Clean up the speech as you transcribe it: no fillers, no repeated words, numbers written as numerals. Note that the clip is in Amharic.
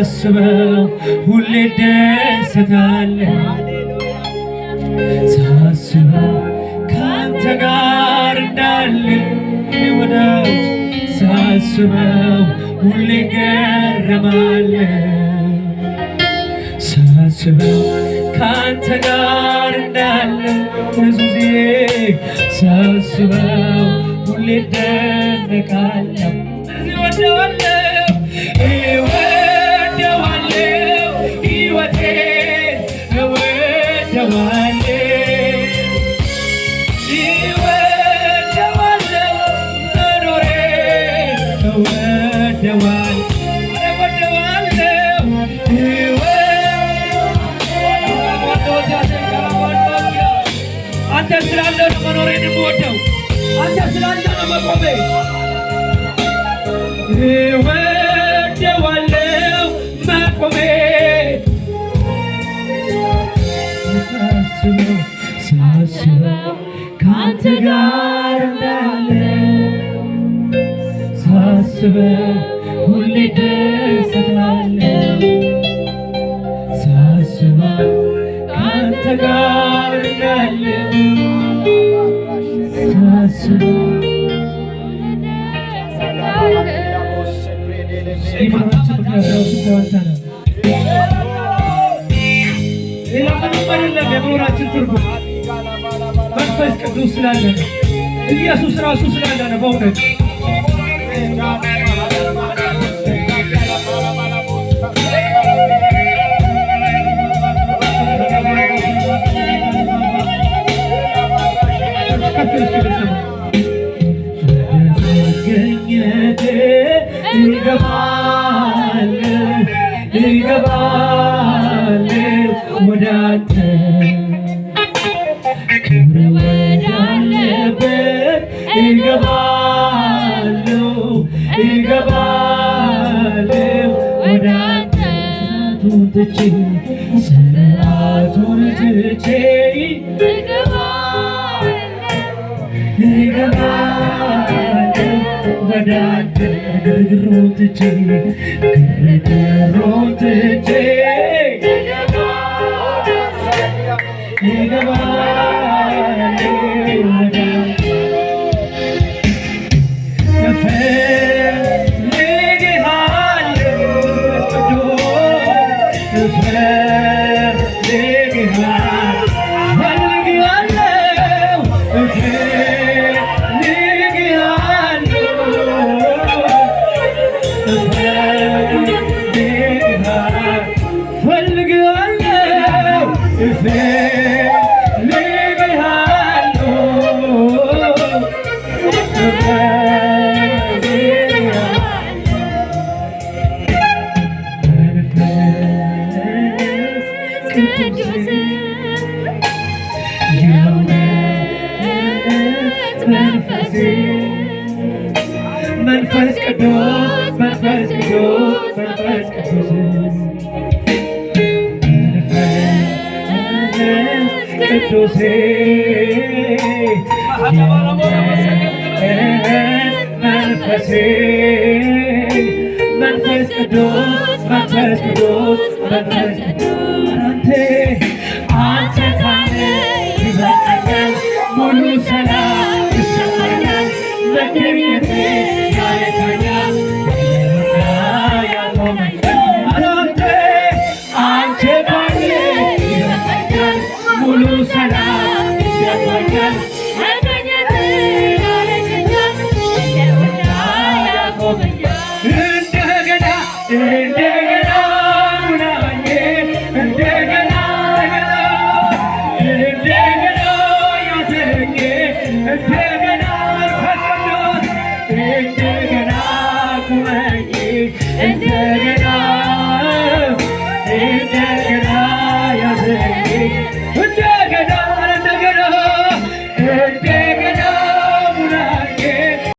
ሳስበው ሁሌ ደስታለሁ ሳስበው ካንተ ጋር እንዳለን ወዳጅ ሳስበው ሁሌ ገረማለሁ ሳስበው ካንተ ጋር እንዳለን ኢየሱስዬ ሳስበው ሁሌ ደነቃለሁ እወደዋለሁ ሕይወቴን እወደዋለሁ መኖሬን አንተ ስላለ ነው መኖሬን የምወደው አንተ ስላለ ነው መቆሜ እወደዋለሁ መቆሜ ሳስበው ካንተ ጋር እንዳለሁ ሳስበው ሁሌ ደስታለሁ ሳስበው ካንተ ጋር እንዳለሁ ሳስበው የመኖራችን ትርጉም መንፈስ ቅዱስ ስላለ ነው። ኢየሱስ ራሱ ስላለ ነው። በእውነት እገባለሁ ወደ አንተ ክብር ወዳለበት እገባለሁ ወደ አንተ ስርዓቱን ትቼ እገባለሁ ወደ አንተ ግርግሩን ትቼ መንፈስ ቅዱስ መንፈስ ቅዱስ መንፈስ ቅዱስ ቅዱስ መንፈስ ቅዱስ መንፈስ ቅዱስ መንፈስ ቅዱስ አንተ ካለ ይበቃኛል ሙሉ ሰላም ይሰማኛል መገኘት ያረካኛል ያቆመኛል አንተ ካለ ይበቃኛል ሙሉ ሰላም ይሰማኛል መገኘት ያረካኛል ያቆመኛል እንደገና እንደገና